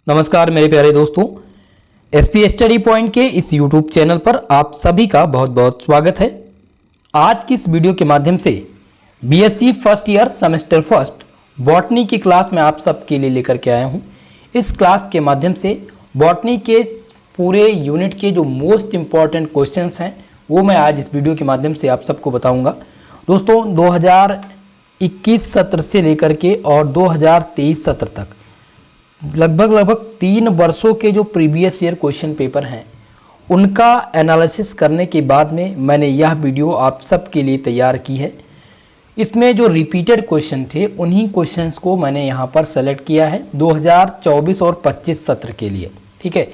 नमस्कार मेरे प्यारे दोस्तों, एसपी स्टडी पॉइंट के इस यूट्यूब चैनल पर आप सभी का बहुत बहुत स्वागत है। आज की इस वीडियो के माध्यम से BSc first year semester first botany की क्लास में आप सबके लिए लेकर के आया हूं। इस क्लास के माध्यम से बॉटनी के पूरे यूनिट के जो मोस्ट इम्पॉर्टेंट क्वेश्चंस हैं वो मैं आज इस वीडियो के माध्यम से आप सबको बताऊँगा। दोस्तों 2021 सत्र से लेकर के और 2023 सत्र तक लगभग 3 वर्षों के जो प्रीवियस ईयर क्वेश्चन पेपर हैं उनका एनालिसिस करने के बाद में मैंने यह वीडियो आप सबके लिए तैयार की है। इसमें जो रिपीटेड क्वेश्चन थे उन्हीं क्वेश्चंस को मैंने यहाँ पर सेलेक्ट किया है 2024 और 25 सत्र के लिए। ठीक है,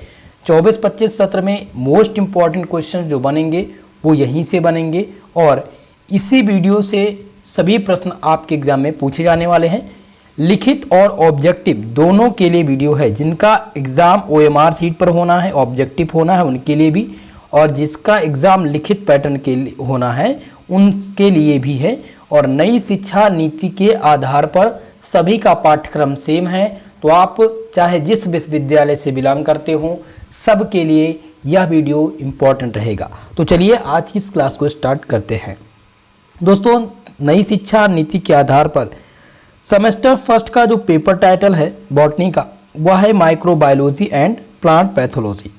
24-25 सत्र में मोस्ट इम्पॉर्टेंट क्वेश्चन जो बनेंगे वो यहीं से बनेंगे और इसी वीडियो से सभी प्रश्न आपके एग्जाम में पूछे जाने वाले हैं। लिखित और ऑब्जेक्टिव दोनों के लिए वीडियो है। जिनका एग्ज़ाम ओएमआर शीट पर होना है, ऑब्जेक्टिव होना है उनके लिए भी, और जिसका एग्ज़ाम लिखित पैटर्न के लिए होना है उनके लिए भी है। और नई शिक्षा नीति के आधार पर सभी का पाठ्यक्रम सेम है, तो आप चाहे जिस विश्वविद्यालय से बिलोंग करते हो सबके लिए यह वीडियो इम्पॉर्टेंट रहेगा। तो चलिए आज की इस क्लास को स्टार्ट करते हैं। दोस्तों नई शिक्षा नीति के आधार पर सेमेस्टर फर्स्ट का जो पेपर टाइटल है बॉटनी का वह है माइक्रोबायोलॉजी एंड प्लांट पैथोलॉजी।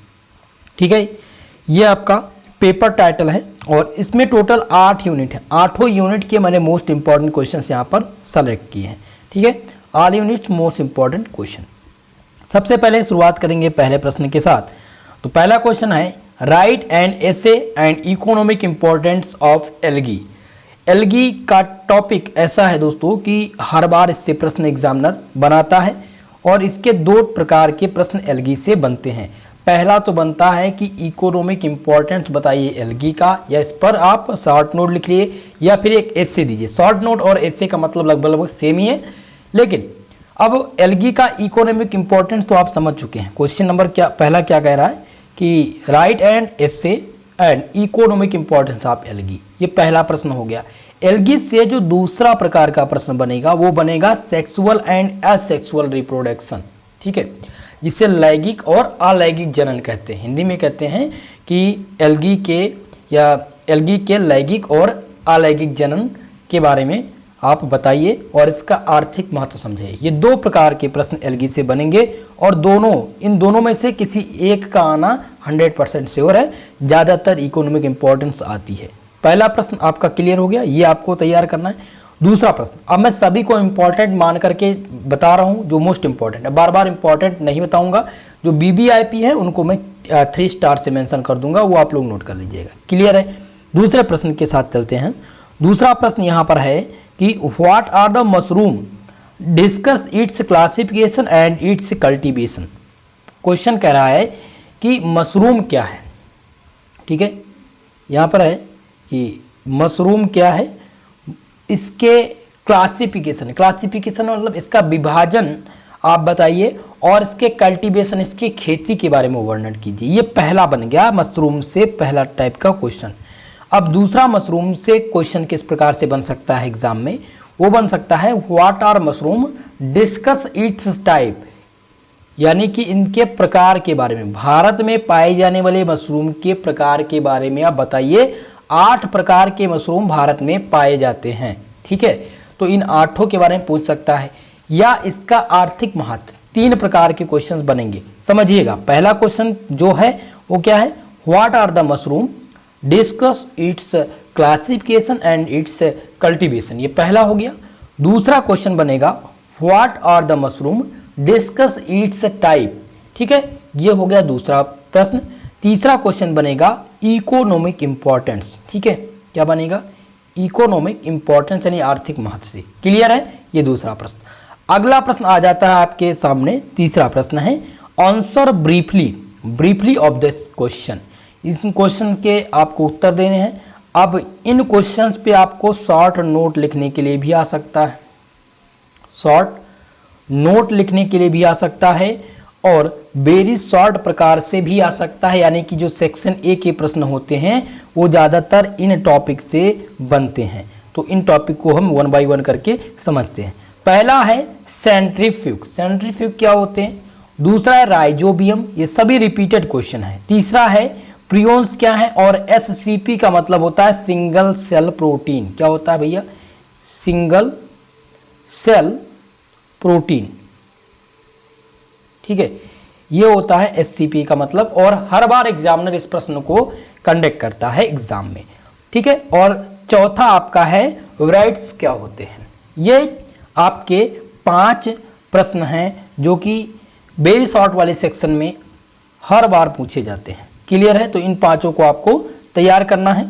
ठीक है, ये आपका पेपर टाइटल है और इसमें टोटल 8 यूनिट है। 8 यूनिट के मैंने मोस्ट इंपॉर्टेंट क्वेश्चंस यहाँ पर सेलेक्ट किए हैं। ठीक है, all unit most important question. सबसे पहले शुरुआत करेंगे पहले प्रश्न के साथ। तो पहला क्वेश्चन है right and essay and economic importance of algae. Algae का टॉपिक ऐसा है दोस्तों कि हर बार इससे प्रश्न एग्जामिनर बनाता है और इसके 2 प्रकार के प्रश्न एल्गी से बनते हैं। पहला तो बनता है कि इकोनॉमिक इम्पोर्टेंस बताइए एल्गी का, या इस पर आप शॉर्ट नोट लिख लिए या फिर एक एसे दीजिए। शॉर्ट नोट और एसे का मतलब लगभग सेम ही है, लेकिन अब एल्गी का इकोनॉमिक इम्पोर्टेंस तो आप समझ चुके हैं। क्वेश्चन नंबर पहला क्या कह रहा है कि right and essay and economic importance of algae, ये पहला प्रश्न हो गया। एल्गी से जो दूसरा प्रकार का प्रश्न बनेगा वो बनेगा सेक्सुअल एंड असेक्सुअल रिप्रोडक्शन। ठीक है, जिसे लैंगिक और अलैंगिक जनन कहते हैं। हिंदी में कहते हैं कि एल्गी के लैंगिक और अलैंगिक जनन के बारे में आप बताइए और इसका आर्थिक महत्व समझिए। ये 2 प्रकार के प्रश्न एल्गी से बनेंगे और इन दोनों में से किसी एक का आना 100% श्योर है। ज़्यादातर इकोनॉमिक इम्पोर्टेंस आती है। पहला प्रश्न आपका क्लियर हो गया, ये आपको तैयार करना है। दूसरा प्रश्न, अब मैं सभी को इम्पोर्टेंट मान करके बता रहा हूँ जो मोस्ट इम्पोर्टेंट है, बार बार इम्पोर्टेंट नहीं बताऊँगा। जो BBIP है उनको मैं 3 स्टार से मेंशन कर दूंगा, वो आप लोग नोट कर लीजिएगा। क्लियर है। दूसरे प्रश्न के साथ चलते हैं। दूसरा प्रश्न यहाँ पर है कि what are the mushroom, discuss its classification and its cultivation. Question कह रहा है कि मशरूम क्या है। ठीक है, यहाँ पर है कि मशरूम क्या है, इसके क्लासिफिकेशन मतलब इसका विभाजन आप बताइए और इसके कल्टीवेशन, इसकी खेती के बारे में वर्णन कीजिए। ये पहला बन गया मशरूम से पहला टाइप का क्वेश्चन। अब दूसरा मशरूम से क्वेश्चन किस प्रकार से बन सकता है एग्जाम में, वो बन सकता है what are mushroom, discuss its type, यानी कि इनके प्रकार के बारे में, भारत में पाए जाने वाले मशरूम के प्रकार के बारे में आप बताइए। 8 प्रकार के मशरूम भारत में पाए जाते हैं। ठीक है, तो इन 8 के बारे में पूछ सकता है, या इसका आर्थिक महत्व। 3 प्रकार के क्वेश्चंस बनेंगे, समझिएगा। पहला क्वेश्चन जो है वो क्या है, what are the mushroom, discuss its classification and its cultivation, ये पहला हो गया। दूसरा क्वेश्चन बनेगा what are the mushroom, discuss its type. ठीक है, ये हो गया दूसरा प्रश्न। तीसरा क्वेश्चन बनेगा इकोनॉमिक इम्पोर्टेंस। ठीक है, क्या बनेगा, इकोनॉमिक इम्पोर्टेंस यानी आर्थिक महत्व से। क्लियर है, ये दूसरा प्रश्न। अगला प्रश्न आ जाता है आपके सामने, तीसरा प्रश्न है answer briefly of this question. इस क्वेश्चन के आपको उत्तर देने हैं। अब इन क्वेश्चंस पे आपको शॉर्ट नोट लिखने के लिए भी आ सकता है, और वेरी शॉर्ट प्रकार से भी आ सकता है, यानी कि जो सेक्शन ए के प्रश्न होते हैं वो ज़्यादातर इन टॉपिक से बनते हैं। तो इन टॉपिक को हम 1 बाय 1 करके समझते हैं। पहला है सेंट्रीफ्यूग। सेंट्रीफ्यूग क्या होते हैं, दूसरा है राइजोबियम, ये सभी रिपीटेड क्वेश्चन है। तीसरा है प्रियोन्स क्या है, और एससीपी का मतलब होता है सिंगल सेल प्रोटीन। क्या होता है भैया? Single cell protein. ठीक है, ये होता है एससीपी का मतलब, और हर बार एग्जामिनर इस प्रश्न को कंडक्ट करता है एग्जाम में। ठीक है, और चौथा आपका है वेराइट्स क्या होते हैं। ये आपके 5 प्रश्न हैं जो कि वेरी शॉर्ट वाले सेक्शन में हर बार पूछे जाते हैं। क्लियर है? तो इन 5 को आपको तैयार करना है।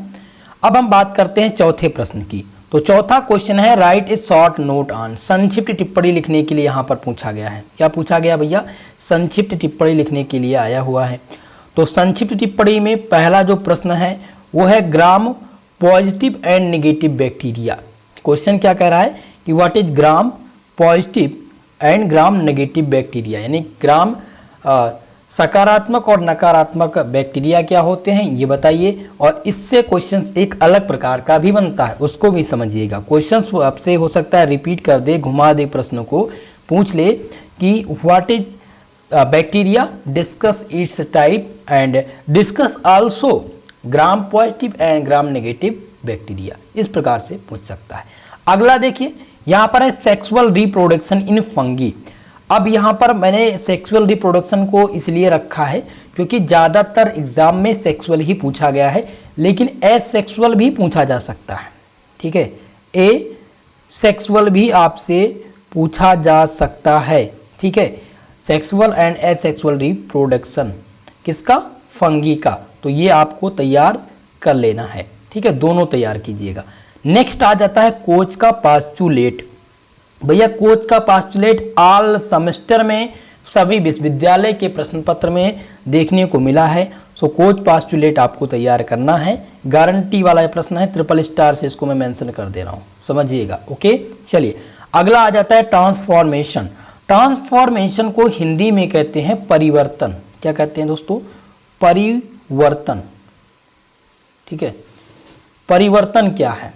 अब हम बात करते हैं चौथे प्रश्न की। तो चौथा क्वेश्चन है right A short note on. संक्षिप्त टिप्पणी लिखने के लिए यहाँ पर पूछा गया है। क्या पूछा गया भैया? संक्षिप्त टिप्पणी लिखने के लिए आया हुआ है। तो संक्षिप्त टिप्पणी में पहला जो प्रश्न है वो है gram positive and negative bacteria. Question क्या कह रहा है कि what is gram positive and gram negative bacteria, यानी ग्राम सकारात्मक और नकारात्मक बैक्टीरिया क्या होते हैं ये बताइए। और इससे क्वेश्चन एक अलग प्रकार का भी बनता है, उसको भी समझिएगा। क्वेश्चन आपसे हो सकता है रिपीट कर दे, घुमा दे, प्रश्न को पूछ ले कि what is bacteria, discuss its type and discuss also gram positive and gram negative bacteria, इस प्रकार से पूछ सकता है। अगला देखिए, यहाँ पर है सेक्सुअल रिप्रोडक्शन इन फंगी। अब यहाँ पर मैंने सेक्सुअल रिप्रोडक्शन को इसलिए रखा है क्योंकि ज़्यादातर एग्जाम में सेक्सुअल ही पूछा गया है, लेकिन एसेक्सुअल भी पूछा जा सकता है। ठीक है, ए सेक्सुअल भी आपसे पूछा जा सकता है। ठीक है, सेक्सुअल एंड एसेक्सुअल रिप्रोडक्शन किसका? फंगी का। तो ये आपको तैयार कर लेना है। ठीक है, दोनों तैयार कीजिएगा। नेक्स्ट आ जाता है कोच का पास्चुलेट। भैया कोच का पास्चुलेट ऑल सेमेस्टर में सभी विश्वविद्यालय के प्रश्न पत्र में देखने को मिला है। सो कोच पास्चुलेट आपको तैयार करना है, गारंटी वाला प्रश्न है, ट्रिपल स्टार से इसको मैं मेंशन कर दे रहा हूँ, समझिएगा। ओके, चलिए अगला आ जाता है ट्रांसफॉर्मेशन। ट्रांसफॉर्मेशन को हिंदी में कहते हैं परिवर्तन। क्या कहते हैं दोस्तों? परिवर्तन। ठीक है, परिवर्तन क्या है?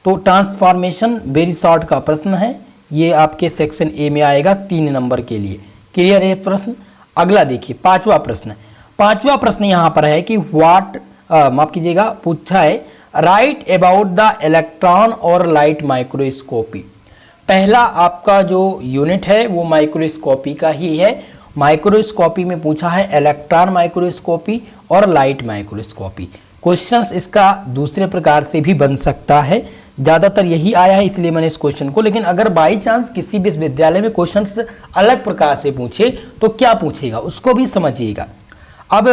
तो ट्रांसफॉर्मेशन वेरी शॉर्ट का प्रश्न है, ये आपके सेक्शन ए में आएगा 3 नंबर के लिए। क्लियर है प्रश्न? अगला देखिए 5वां प्रश्न। 5वां प्रश्न यहाँ पर है कि व्हाट माफ कीजिएगा, पूछा है राइट अबाउट द इलेक्ट्रॉन और लाइट माइक्रोस्कोपी। पहला आपका जो यूनिट है वो माइक्रोस्कोपी का ही है। माइक्रोस्कोपी में पूछा है इलेक्ट्रॉन माइक्रोस्कोपी और लाइट माइक्रोस्कोपी। क्वेश्चंस इसका दूसरे प्रकार से भी बन सकता है, ज़्यादातर यही आया है इसलिए मैंने इस क्वेश्चन को। लेकिन अगर बाई चांस किसी विश्वविद्यालय में क्वेश्चंस अलग प्रकार से पूछे तो क्या पूछेगा उसको भी समझिएगा। अब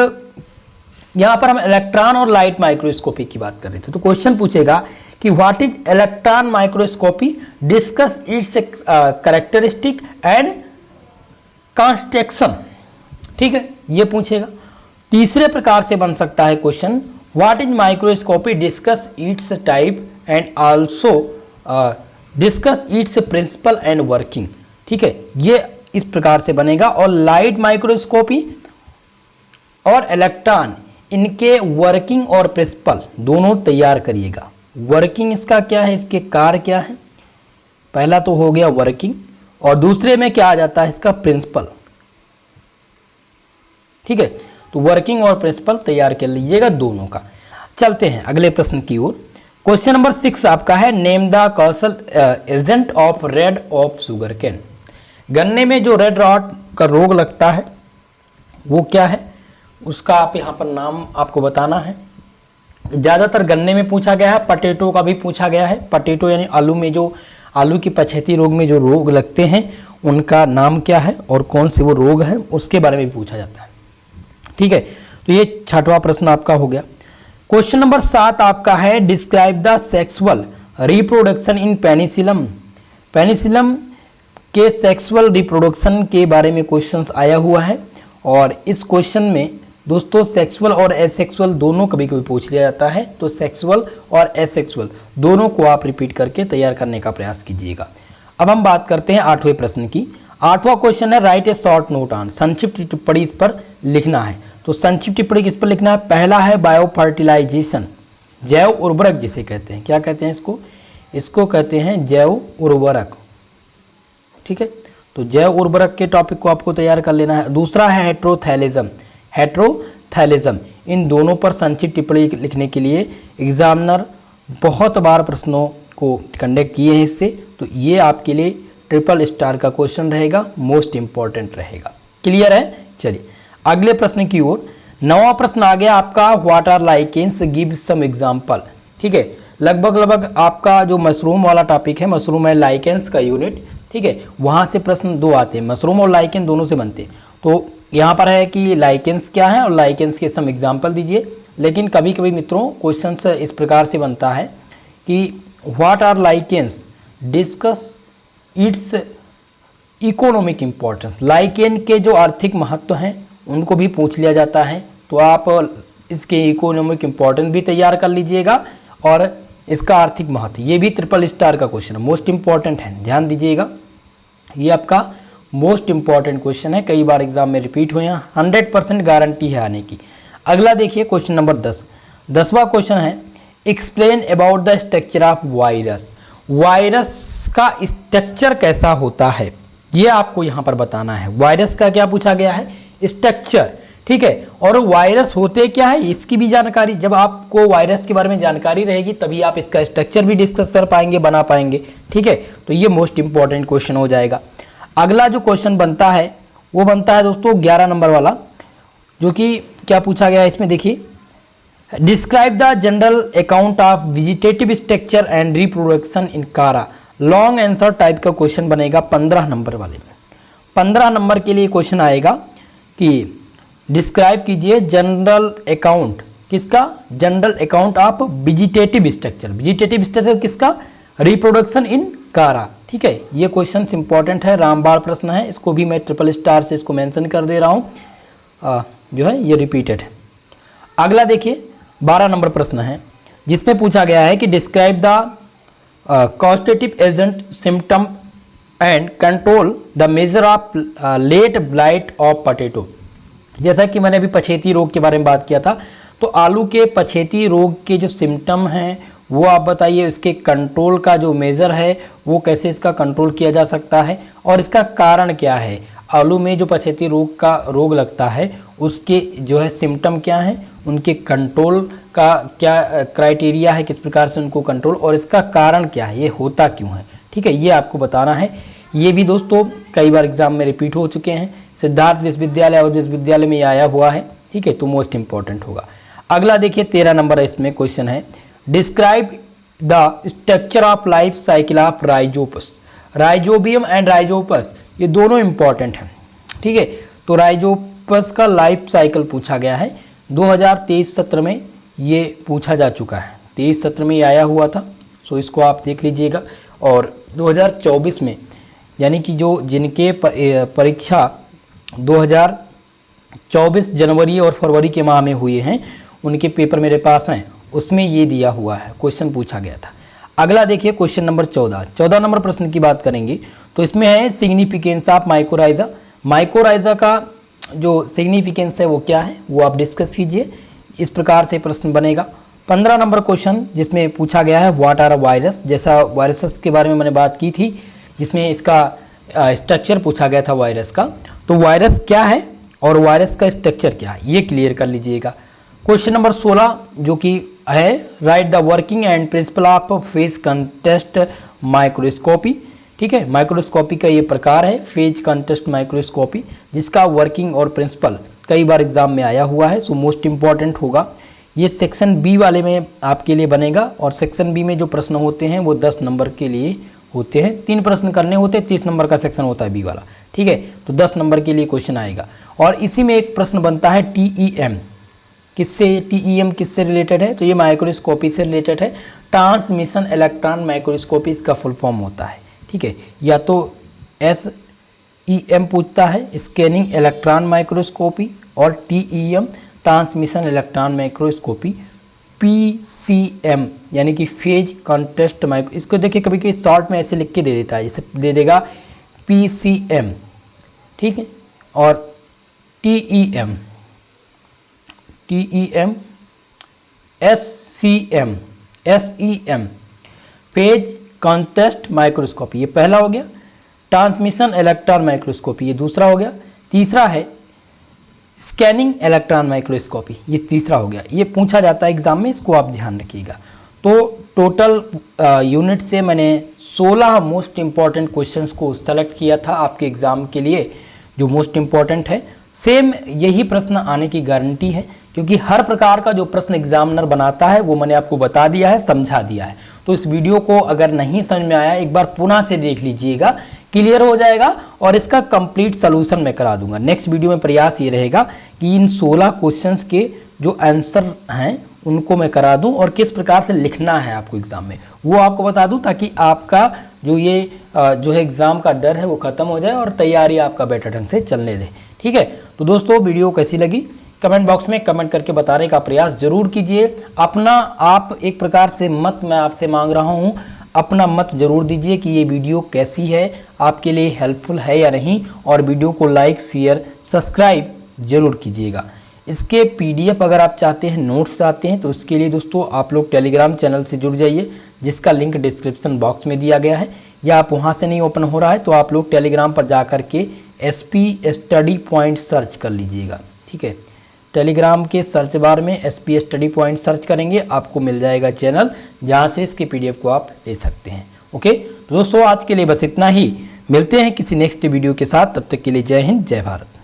यहाँ पर हम इलेक्ट्रॉन और लाइट माइक्रोस्कोपी की बात कर रहे थे, तो क्वेश्चन पूछेगा कि what is electron microscopy, discuss it's characteristic and construction. ठीक है, ये पूछेगा। तीसरे प्रकार से बन सकता है question what is microscopy, discuss its type and also discuss its principle and working. ठीक है, ये इस प्रकार से बनेगा। और लाइट माइक्रोस्कोपी और इलेक्ट्रॉन, इनके वर्किंग और प्रिंसिपल दोनों तैयार करिएगा। वर्किंग इसका क्या है, इसके कार्य क्या है, पहला तो हो गया वर्किंग, और दूसरे में क्या आ जाता है इसका प्रिंसिपल। ठीक है, तो वर्किंग और प्रिंसिपल तैयार कर लीजिएगा दोनों का। चलते हैं अगले प्रश्न की ओर। क्वेश्चन नंबर 6 आपका है name the causal agent of red of sugarcane. गन्ने में जो रेड रॉट का रोग लगता है वो क्या है, उसका आप यहाँ पर नाम आपको बताना है। ज़्यादातर गन्ने में पूछा गया है, पटेटो का भी पूछा गया है। पटेटो यानी आलू में जो आलू की पछेती रोग में जो रोग लगते हैं उनका नाम क्या है और कौन से वो रोग है उसके बारे में भी पूछा जाता है। ठीक है, तो ये 6वां प्रश्न आपका हो गया। क्वेश्चन नंबर 7 आपका है describe the sexual reproduction in penicillium. Penicillium के सेक्सुअल रिप्रोडक्शन के बारे में क्वेश्चंस आया हुआ है, और इस क्वेश्चन में दोस्तों सेक्सुअल और एसेक्सुअल दोनों कभी कभी पूछ लिया जाता है। तो सेक्सुअल और एसेक्सुअल दोनों को आप रिपीट करके तैयार करने का प्रयास कीजिएगा। अब हम बात करते हैं 8वें प्रश्न की। 8वां क्वेश्चन है right A short note on. संक्षिप्त टिप्पणी इस पर लिखना है। तो संक्षिप्त टिप्पणी किस पर लिखना है? पहला है बायो फर्टिलाइजेशन, जैव उर्वरक जिसे कहते हैं। क्या कहते हैं इसको? इसको कहते हैं जैव उर्वरक। ठीक है, तो जैव उर्वरक के टॉपिक को आपको तैयार कर लेना है। दूसरा है हेट्रोथैलेजम। हेट्रोथैलेजम, इन दोनों पर संक्षिप्त टिप्पणी लिखने के लिए एग्जामिनर बहुत बार प्रश्नों को कंडक्ट किए हैं इससे, तो ये आपके लिए ट्रिपल स्टार का क्वेश्चन रहेगा, मोस्ट इंपॉर्टेंट रहेगा। क्लियर है? चलिए अगले प्रश्न की ओर। 9वां प्रश्न आ गया आपका, what are lichens, give some example. ठीक है, लगभग आपका जो मशरूम वाला टॉपिक है, मशरूम है लाइकेंस का यूनिट, ठीक है, वहाँ से प्रश्न 2 आते हैं, मशरूम और लाइकेन दोनों से बनते हैं। तो यहाँ पर है कि लाइकेंस क्या है और लाइकेंस के सम एग्जाम्पल दीजिए। लेकिन कभी कभी मित्रों क्वेश्चन इस प्रकार से बनता है कि what are lichens, discuss its economic importance. Lichen के जो आर्थिक महत्व हैं उनको भी पूछ लिया जाता है, तो आप इसके इकोनॉमिक इम्पोर्टेंस भी तैयार कर लीजिएगा और इसका आर्थिक महत्व, ये भी ट्रिपल स्टार का क्वेश्चन है, मोस्ट इंपॉर्टेंट है, ध्यान दीजिएगा। ये आपका मोस्ट इंपॉर्टेंट क्वेश्चन है, कई बार एग्जाम में रिपीट हुए हैं, 100% गारंटी है आने की। अगला देखिए क्वेश्चन नंबर 10। 10वां क्वेश्चन है, explain about the structure of virus. Virus का स्ट्रक्चर कैसा होता है ये आपको यहाँ पर बताना है। वायरस का क्या पूछा गया है? स्ट्रक्चर, ठीक है, और वायरस होते क्या है इसकी भी जानकारी। जब आपको वायरस के बारे में जानकारी रहेगी तभी आप इसका स्ट्रक्चर भी डिस्कस कर पाएंगे, बना पाएंगे, ठीक है। तो ये मोस्ट इंपॉर्टेंट क्वेश्चन हो जाएगा। अगला जो क्वेश्चन बनता है वो बनता है दोस्तों 11 नंबर वाला, जो कि क्या पूछा गया है इसमें देखिए, describe the general account of vegetative structure and reproduction in कारा। लॉन्ग आंसर टाइप का क्वेश्चन बनेगा 15 नंबर वाले में। 15 नंबर के लिए क्वेश्चन आएगा कि डिस्क्राइब कीजिए जनरल अकाउंट, किसका? General account of vegetative structure. Vegetative structure किसका? रिप्रोडक्शन इन कारा, ठीक है। ये क्वेश्चन इंपॉर्टेंट है, रामबाण प्रश्न है, इसको भी मैं ट्रिपल स्टार से इसको मेंशन कर दे रहा हूँ, जो है ये रिपीटेड है। अगला देखिए 12 नंबर प्रश्न है, जिसमें पूछा गया है कि describe the causative agent symptom and control the measure of late blight of potato. जैसा कि मैंने अभी पछेती रोग के बारे में बात किया था, तो आलू के पछेती रोग के जो सिम्टम हैं वो आप बताइए, इसके कंट्रोल का जो मेज़र है वो कैसे इसका कंट्रोल किया जा सकता है और इसका कारण क्या है। आलू में जो पछेती रोग लगता है उसके जो है सिम्टम क्या है, उनके कंट्रोल का क्या क्राइटेरिया है, किस प्रकार से उनको कंट्रोल, और इसका कारण क्या है, ये होता क्यों है, ठीक है, ये आपको बताना है। ये भी दोस्तों कई बार एग्जाम में रिपीट हो चुके हैं, सिद्धार्थ विश्वविद्यालय और विश्वविद्यालय में आया हुआ है, ठीक है, तो मोस्ट इंपॉर्टेंट होगा। अगला देखिए 13 नंबर इसमें क्वेश्चन है, describe the structure of life cycle of Rhizopus. Rhizobium and Rhizopus ये दोनों इंपॉर्टेंट हैं, ठीक है। तो राइजोपस का लाइफ साइकिल पूछा गया है, 2023 सत्र में ये पूछा जा चुका है, 23 सत्र में ये आया हुआ था, सो इसको आप देख लीजिएगा। और 2024 में यानी कि जो जिनके परीक्षा 2024 जनवरी और फरवरी के माह में हुए हैं उनके पेपर मेरे पास हैं, उसमें ये दिया हुआ है, क्वेश्चन पूछा गया था। अगला देखिए क्वेश्चन नंबर 14 नंबर प्रश्न की बात करेंगे तो इसमें है सिग्निफिकेंस ऑफ माइकोराइजा। माइकोराइजा का जो सिग्निफिकेंस है वो क्या है वो आप डिस्कस कीजिए, इस प्रकार से प्रश्न बनेगा। 15 नंबर क्वेश्चन जिसमें पूछा गया है व्हाट आर वायरस, जैसा वायरसेस के बारे में मैंने बात की थी जिसमें इसका स्ट्रक्चर पूछा गया था वायरस का, तो वायरस क्या है और वायरस का स्ट्रक्चर क्या है ये क्लियर कर लीजिएगा। क्वेश्चन नंबर 16 जो कि है right the working and principle of phase contest microscopy, ठीक है, माइक्रोस्कोपी का ये प्रकार है फेज कंटेस्ट माइक्रोस्कोपी, जिसका वर्किंग और प्रिंसिपल कई बार एग्जाम में आया हुआ है, सो मोस्ट इंपॉर्टेंट होगा। ये सेक्शन बी वाले में आपके लिए बनेगा और सेक्शन बी में जो प्रश्न होते हैं वो 10 नंबर के लिए होते हैं, 3 प्रश्न करने होते हैं, 30 नंबर का सेक्शन होता है बी वाला, ठीक है, तो 10 नंबर के लिए क्वेश्चन आएगा। और इसी में एक प्रश्न बनता है TEM, किससे TEM किससे रिलेटेड है, तो ये माइक्रोस्कोपी से रिलेटेड है, ट्रांसमिशन इलेक्ट्रॉन माइक्रोस्कोपी इसका फुल फॉर्म होता है, ठीक है, या तो SEM पूछता है स्कैनिंग इलेक्ट्रॉन माइक्रोस्कोपी और TEM transmission electron microscopy, PCM यानी कि फेज कॉन्टेस्ट माइक्रो, इसको देखिए कभी कभी शॉर्ट में ऐसे लिख के दे देता है, जैसे दे देगा PCM, ठीक है, और TEM SEM phase contest microscopy, ये पहला हो गया। ट्रांसमिशन इलेक्ट्रॉन माइक्रोस्कोपी, ये दूसरा हो गया। तीसरा है स्कैनिंग इलेक्ट्रॉन माइक्रोस्कोपी, ये तीसरा हो गया। ये पूछा जाता है एग्जाम में, इसको आप ध्यान रखिएगा। तो टोटल यूनिट से मैंने 16 मोस्ट इम्पॉर्टेंट क्वेश्चंस को सेलेक्ट किया था आपके एग्ज़ाम के लिए, जो मोस्ट इम्पॉर्टेंट है। सेम यही प्रश्न आने की गारंटी है, क्योंकि हर प्रकार का जो प्रश्न एग्जामिनर बनाता है वो मैंने आपको बता दिया है, समझा दिया है। तो इस वीडियो को अगर नहीं समझ में आया, एक बार पुनः से देख लीजिएगा, क्लियर हो जाएगा और इसका कंप्लीट सलूशन मैं करा दूंगा। नेक्स्ट वीडियो में प्रयास ये रहेगा कि इन 16 क्वेश्चंस के जो आंसर हैं उनको मैं करा दूं और किस प्रकार से लिखना है आपको एग्जाम में वो आपको बता दूं, ताकि आपका जो ये जो है एग्जाम का डर है वो खत्म हो जाए और तैयारी आपका बेटर ढंग से चलने दे। ठीक है, तो दोस्तों वीडियो कैसी लगी कमेंट बॉक्स में कमेंट करके बताने का प्रयास जरूर कीजिए। अपना आप एक प्रकार से मत मैं आपसे मांग रहा हूँ, अपना मत जरूर दीजिए कि ये वीडियो कैसी है, आपके लिए हेल्पफुल है या नहीं, और वीडियो को लाइक शेयर सब्सक्राइब जरूर कीजिएगा। इसके PDF अगर आप चाहते हैं, नोट्स चाहते हैं, तो उसके लिए दोस्तों आप लोग टेलीग्राम चैनल से जुड़ जाइए, जिसका लिंक डिस्क्रिप्शन बॉक्स में दिया गया है, या आप वहां से नहीं ओपन हो रहा है तो आप लोग टेलीग्राम पर जा कर के SP स्टडी पॉइंट सर्च कर लीजिएगा। ठीक है, टेलीग्राम के सर्च बार में SP स्टडी पॉइंट सर्च करेंगे, आपको मिल जाएगा चैनल, जहां से इसके PDF को आप ले सकते हैं। ओके, तो दोस्तों आज के लिए बस इतना ही, मिलते हैं किसी नेक्स्ट वीडियो के साथ, तब तक के लिए जय हिंद जय भारत।